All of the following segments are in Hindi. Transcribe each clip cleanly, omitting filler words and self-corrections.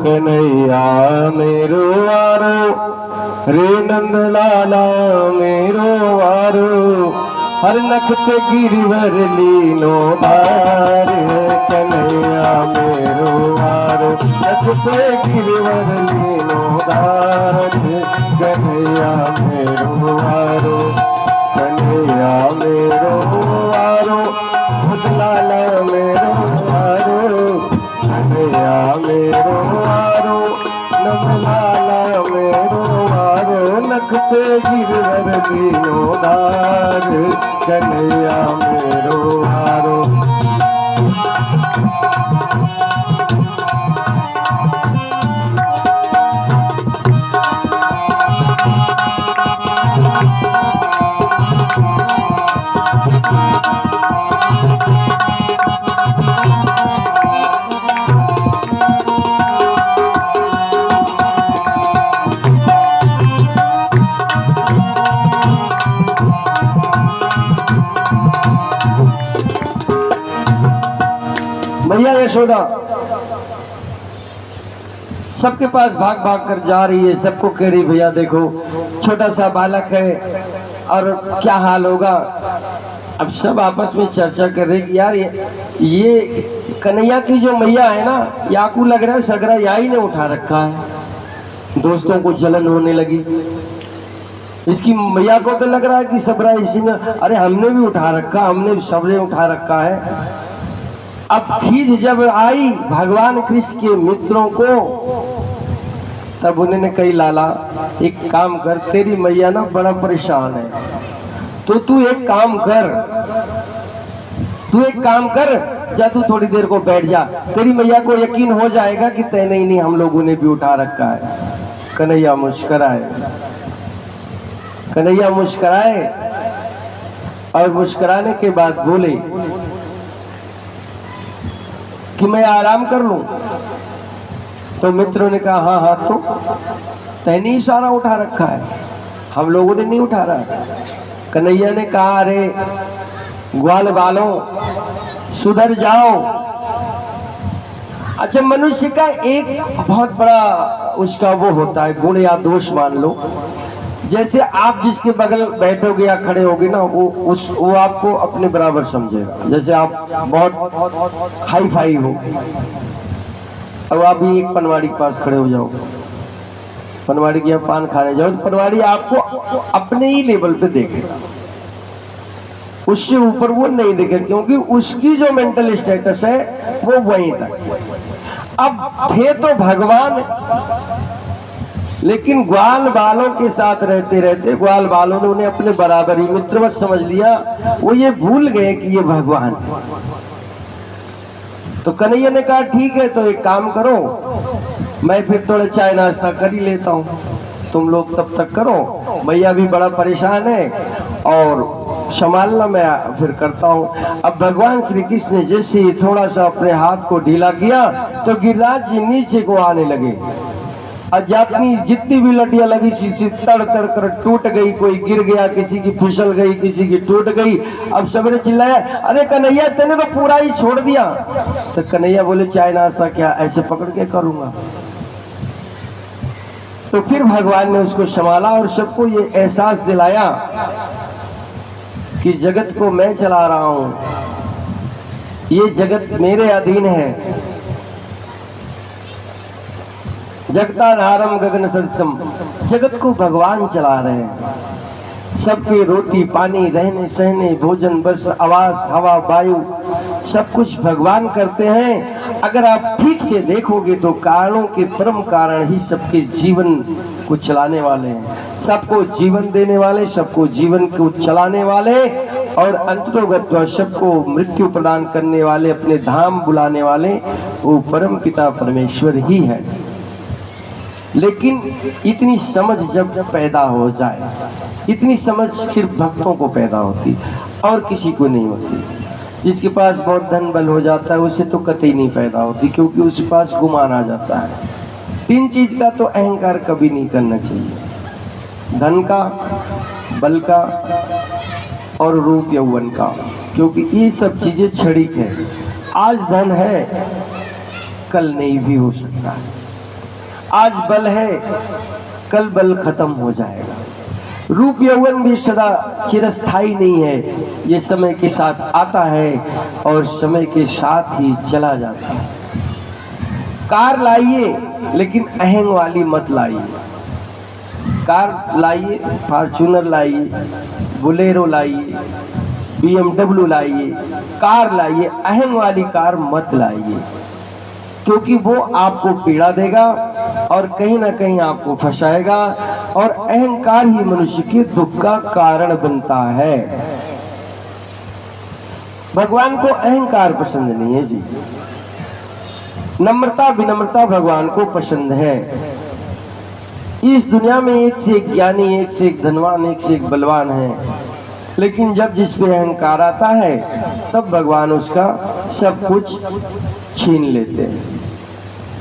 कन्हैया मेरो वारो रे नंद लाला मेरो वारो हर नख पे गिरवर लीनो धार कन्हैया मेरो वारो नख पे गिरवर लीनो धार कन्हैया मेरो वारो कन्हैया मेरो वारो लाला मेरो वारो कन्हैया मेरो वारो नंद लाला मेरो वारो नख पे गिरवर लीनो धार कन्हैया मेरो वारो। मैया यशोदा सबके पास भाग भाग कर जा रही है, सबको कह रही भैया देखो छोटा सा बालक है और क्या हाल होगा। अब सब आपस में चर्चा कर रहे कि यार ये कन्हैया की जो मैया है ना, याकू लग रहा है सगरा याई ने उठा रखा है। दोस्तों को जलन होने लगी, इसकी मैया को तो लग रहा है कि सबरा इसी ने, अरे हमने भी उठा रखा, हमने भी सबरे उठा रखा है। अब खींच जब आई भगवान कृष्ण के मित्रों को, तब उन्होंने कही लाला एक काम कर, तेरी मैया ना बड़ा परेशान है, तो तू एक काम कर जा, तू थोड़ी देर को बैठ जा, तेरी मैया को यकीन हो जाएगा कि तय नहीं हम लोगों ने भी उठा रखा है। कन्हैया मुस्कुराए और मुस्कुराने के बाद बोले कि मैं आराम कर लूं। तो मित्रों ने कहा हाँ हाँ, तो तैने ही सारा उठा रखा है, हम लोगों ने नहीं उठा रहा। कन्हैया ने कहा अरे ग्वाल बालों सुधर जाओ। अच्छा, मनुष्य का एक बहुत बड़ा उसका वो होता है गुण या दोष मान लो, जैसे आप जिसके बगल बैठोगे या खड़े होगे ना, वो आपको अपने बराबर समझेगा। जैसे आप बहुत हाई फाई हो, अब आप भी एक पनवाड़ी के पास खड़े हो जाओ, पनवाड़ी के पान खाने जाओ, तो पनवाड़ी आपको अपने ही लेवल पे देखेगा, उससे ऊपर वो नहीं देखेगा, क्योंकि उसकी जो मेंटल स्टेटस है वो वहीं तक। अब थे तो भगवान, लेकिन ग्वाल बालों के साथ रहते रहते ग्वाल बालों ने उन्हें अपने बराबरी मित्रवत समझ लिया, वो ये भूल गए कि ये भगवान। तो कन्हैया ने कहा ठीक है, तो एक काम करो, मैं फिर थोड़ा चाय नाश्ता कर ही लेता हूँ, तुम लोग तब तक करो, मैया भी बड़ा परेशान है और संभालना मैं फिर करता हूँ। अब भगवान श्री कृष्ण ने जैसे ही थोड़ा सा अपने हाथ को ढीला किया तो गिरिराज जी नीचे को आने लगे, अजातनी जितनी भी लटियां लगी थी तड़ तड़ कर टूट गई, कोई गिर गया, किसी की फिसल गई, किसी की टूट गई। अब सबने चिल्लाया अरे कन्हैया तेने तो पूरा ही छोड़ दिया। तो कन्हैया बोले चाय नाश्ता क्या ऐसे पकड़ के करूंगा। तो फिर भगवान ने उसको संभाला और सबको ये एहसास दिलाया कि जगत को मैं चला रहा हूं, ये जगत मेरे अधीन है। जगताधारम गगन सदसम, जगत को भगवान चला रहे हैं। सबके रोटी पानी रहने सहने भोजन वस्त्र आवास हवा वायु सब कुछ भगवान करते हैं। अगर आप ठीक से देखोगे तो कारणों के परम कारण ही सबके जीवन को चलाने वाले हैं, सबको जीवन देने वाले, सबको जीवन को चलाने वाले और अंततोगत्वा सबको मृत्यु प्रदान करने वाले, अपने धाम बुलाने वाले वो परम पिता परमेश्वर ही है। लेकिन इतनी समझ जब पैदा हो जाए, इतनी समझ सिर्फ भक्तों को पैदा होती और किसी को नहीं होती। जिसके पास बहुत धन बल हो जाता है उसे तो कतई नहीं पैदा होती, क्योंकि उसके पास गुमान आ जाता है। तीन चीज का तो अहंकार कभी नहीं करना चाहिए, धन का, बल का और रूप यौवन का, क्योंकि ये सब चीजें क्षणिक है। आज धन है कल नहीं भी हो सकता है, आज बल है, कल बल खत्म हो जाएगा। रूप यौवन भी सदा चिरस्थाई नहीं है, ये समय के साथ आता है और समय के साथ ही चला जाता है। कार लाइए लेकिन अहंग वाली मत लाइए। कार लाइए, फॉर्च्यूनर लाइए, बोलेरो लाइए, BMW लाइए, कार लाइए, अहंग वाली कार मत लाइए, क्योंकि वो आपको पीड़ा देगा और कहीं ना कहीं आपको फंसाएगा, और अहंकार ही मनुष्य के दुख का कारण बनता है। भगवान को अहंकार पसंद नहीं है जी, नम्रता विनम्रता भगवान को पसंद है। इस दुनिया में एक से एक ज्ञानी, एक से एक धनवान, एक से एक बलवान है, लेकिन जब जिस पे अहंकार आता है तब भगवान उसका सब कुछ छीन लेते हैं।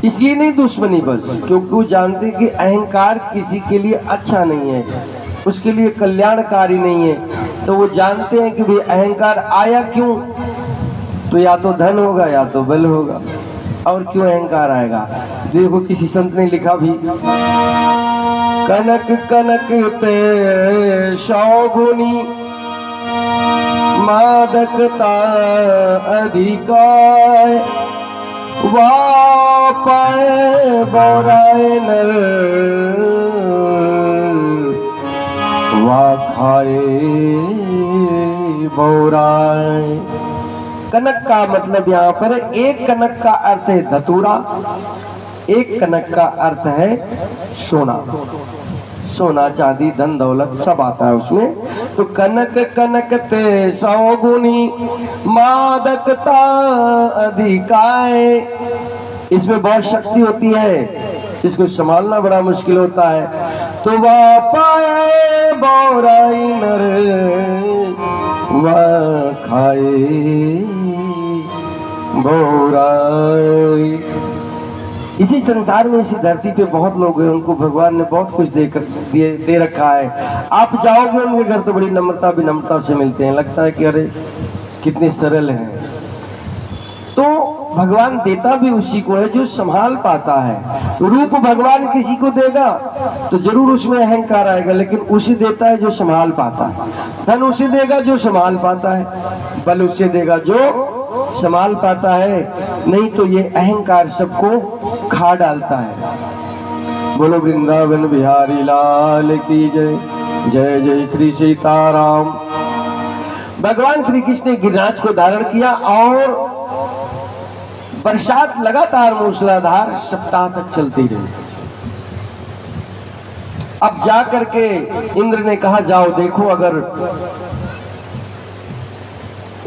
इसलिए नहीं दुश्मनी बस, क्योंकि वो जानते कि अहंकार किसी के लिए अच्छा नहीं है, उसके लिए कल्याणकारी नहीं है। तो वो जानते हैं कि भाई अहंकार आया क्यों, तो या तो धन होगा या तो बल होगा, और क्यों अहंकार आएगा। देखो किसी संत ने लिखा भी, कनक कनक पे शौगुनी मादकता अधिकार, वापाए बोराए नर वा खाए बोराए। कनक का मतलब यहाँ पर एक कनक का अर्थ है धतूरा, एक कनक का अर्थ है सोना। सोना चांदी धन दौलत सब आता है उसमें। तो कनक कनक ते सौगुनी मादकता अधिकाए, इसमें बहुत शक्ति होती है, इसको संभालना बड़ा मुश्किल होता है। तो वापाए बोराई नर वा खाए बोराई। इसी संसार में, इसी धरती पे बहुत लोग हैं, उनको भगवान ने बहुत कुछ दे रखा है। आप जाओगे उनके घर तो बड़ी नम्रता विनम्रता से मिलते हैं, लगता है कि अरे कितने सरल हैं। तो भगवान देता भी उसी को है जो संभाल पाता है। रूप भगवान किसी को देगा तो जरूर उसमें अहंकार आएगा, लेकिन उसे देता है जो संभाल पाता है। धन उसे देगा जो संभाल पाता है, बल उसे देगा जो संभाल पाता है, नहीं तो ये अहंकार सबको खा डालता है। बोलो वृंदावन बिहारी लाल की जय। जय जय श्री सीताराम। भगवान श्री कृष्ण ने गिरिराज को धारण किया और बरसात लगातार मूसलाधार सप्ताह तक चलती रही। अब जा करके इंद्र ने कहा जाओ देखो, अगर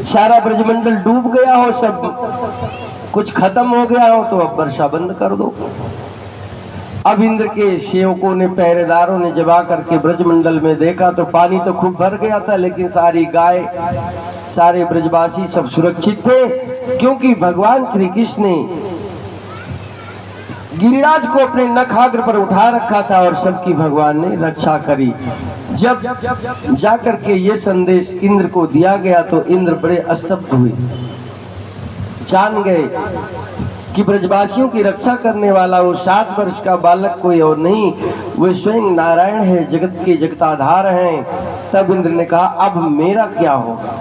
सारा ब्रजमंडल डूब गया हो, सब कुछ खत्म हो गया हो, तो अब वर्षा बंद कर दो। अब इंद्र के सेवकों ने, पहरेदारों ने जब आकर के ब्रजमंडल में देखा तो पानी तो खूब भर गया था, लेकिन सारी गाय, सारे ब्रजवासी सब सुरक्षित थे, क्योंकि भगवान श्री कृष्ण ने गिरिराज को अपने नखाग्र पर उठा रखा था और सबकी भगवान ने रक्षा करी। जब जाकर के ये संदेश इंद्र को दिया गया तो इंद्र बड़े स्तब्ध हुए, जान गए कि ब्रजवासियों की रक्षा करने वाला वो 7 वर्ष का बालक कोई और नहीं, वो स्वयं नारायण है, जगत के जगताधार हैं। तब इंद्र ने कहा अब मेरा क्या होगा,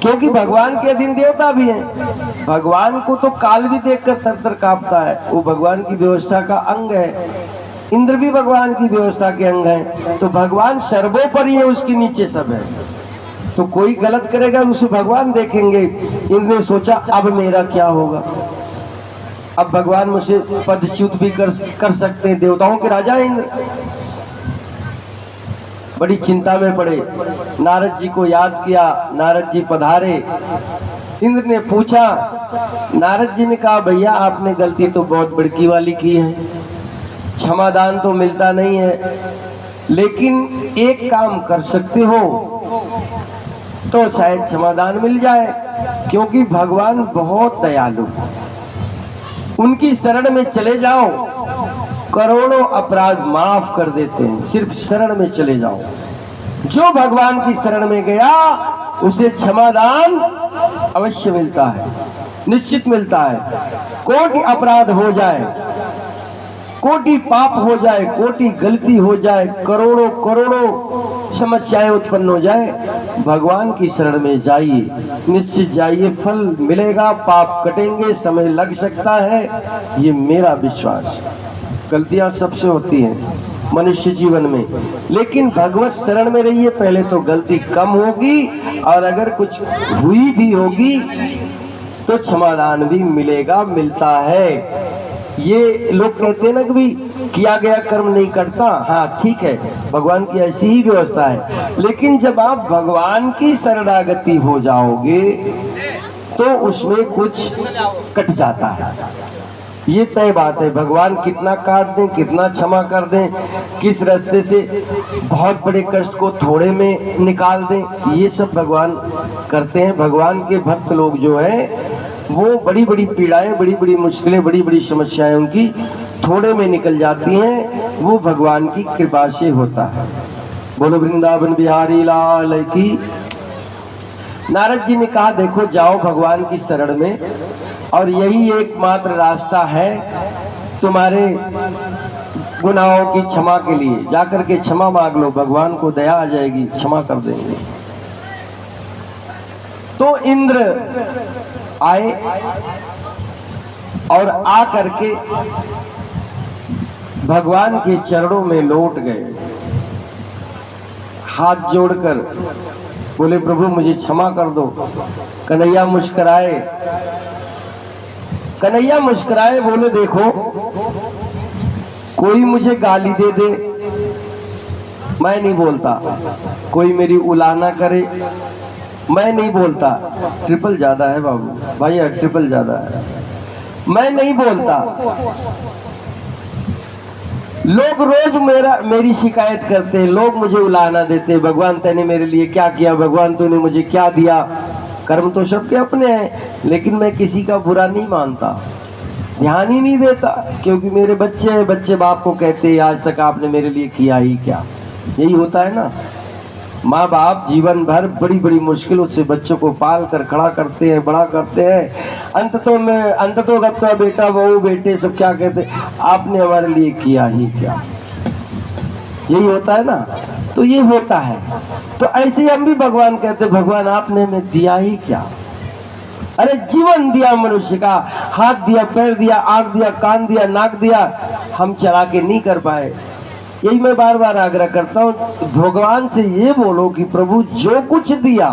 क्योंकि भगवान के अधीन देवता भी हैं। भगवान को तो काल भी देखकर थर-थर कांपता है, वो भगवान की व्यवस्था का अंग है। इंद्र भी भगवान की व्यवस्था के अंग है, तो भगवान सर्वोपरि है, उसके नीचे सब है। तो कोई गलत करेगा उसे भगवान देखेंगे। इंद्र ने सोचा अब मेरा क्या होगा, अब भगवान मुझे पदच्युत भी कर सकते हैं, देवताओं के राजा इंद्र। बड़ी चिंता में पड़े, नारद जी को याद किया, नारद जी पधारे। इंद्र ने पूछा, नारद जी ने कहा भैया आपने गलती तो बहुत बड़की वाली की है, क्षमादान तो मिलता नहीं है, लेकिन एक काम कर सकते हो तो शायद क्षमादान मिल जाए, क्योंकि भगवान बहुत दयालु, उनकी शरण में चले जाओ, करोड़ों अपराध माफ कर देते हैं। सिर्फ शरण में चले जाओ, जो भगवान की शरण में गया उसे क्षमादान अवश्य मिलता है, निश्चित मिलता है। कोटि अपराध हो जाए, कोटि पाप हो जाए, कोटि गलती हो जाए, करोड़ों करोड़ों समस्याएं उत्पन्न हो जाए, भगवान की शरण में जाइए, निश्चित जाइए, फल मिलेगा, पाप कटेंगे, समय लग सकता है, ये मेरा विश्वास। गलतियां सबसे होती हैं मनुष्य जीवन में, लेकिन भगवत शरण में रहिए, पहले तो गलती कम होगी, और अगर कुछ हुई भी होगी तो क्षमादान भी मिलेगा, मिलता है। ये लोग कहते हैं ना कि भी किया गया कर्म नहीं करता, हाँ ठीक है, भगवान की ऐसी ही व्यवस्था है, लेकिन जब आप भगवान की शरणागति हो जाओगे तो उसमें कुछ कट जाता है, ये तय बात है। भगवान कितना काट दें, कितना क्षमा कर दें, किस रास्ते से बहुत बड़े कष्ट को थोड़े में निकाल दें, ये सब भगवान करते हैं। भगवान के भक्त लोग जो हैं वो बड़ी बड़ी पीड़ाएं, बड़ी बड़ी मुश्किलें, बड़ी बड़ी समस्याएं उनकी थोड़े में निकल जाती हैं, वो भगवान की कृपा से होता है। बोलो वृंदावन बिहारी लाल की। नारद जी ने कहा देखो जाओ भगवान की शरण में, और यही एकमात्र रास्ता है तुम्हारे गुनाहों की क्षमा के लिए। जाकर के क्षमा मांग लो, भगवान को दया आ जाएगी, क्षमा कर देंगे। तो इंद्र आए और आ करके भगवान के चरणों में लौट गए, हाथ जोड़कर बोले प्रभु मुझे क्षमा कर दो। कन्हैया मुस्कुराए, कन्हैया मुस्कुराए, बोले देखो कोई मुझे गाली दे दे मैं नहीं बोलता, कोई मेरी उलाहना करे मैं नहीं बोलता, ट्रिपल ज्यादा है बाबू भैया, ट्रिपल ज्यादा है, मैं नहीं बोलता। लोग रोज मेरी शिकायत करते हैं, लोग मुझे उलाहना देते हैं, भगवान तूने मेरे लिए क्या किया, भगवान तूने मुझे क्या दिया। कर्म तो सबके अपने हैं, लेकिन मैं किसी का बुरा नहीं मानता, ध्यान ही नहीं देता, क्योंकि मेरे बच्चे हैं, बच्चे बाप को कहते हैं आज तक आपने मेरे लिए किया ही क्या। यही होता है ना, माँ बाप जीवन भर बड़ी बड़ी मुश्किलों से बच्चों को पाल कर खड़ा करते हैं, बड़ा करते हैं, अंततोगत्वा बेटा बहू बेटे सब क्या कहते हैं, आपने हमारे लिए किया ही क्या। यही होता है ना, तो ये होता है। तो ऐसे हम भी भगवान कहते भगवान आपने हमें दिया ही क्या। अरे जीवन दिया मनुष्य का, हाथ दिया, पैर दिया, आंख दिया, कान दिया, नाक दिया, हम चला के नहीं कर पाए। यही मैं बार बार आग्रह करता हूँ, भगवान से ये बोलो कि प्रभु जो कुछ दिया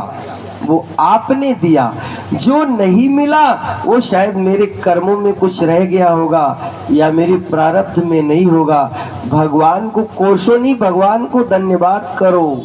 वो आपने दिया, जो नहीं मिला वो शायद मेरे कर्मों में कुछ रह गया होगा या मेरी प्रारब्ध में नहीं होगा। भगवान को कोसो नहीं, भगवान को धन्यवाद करो।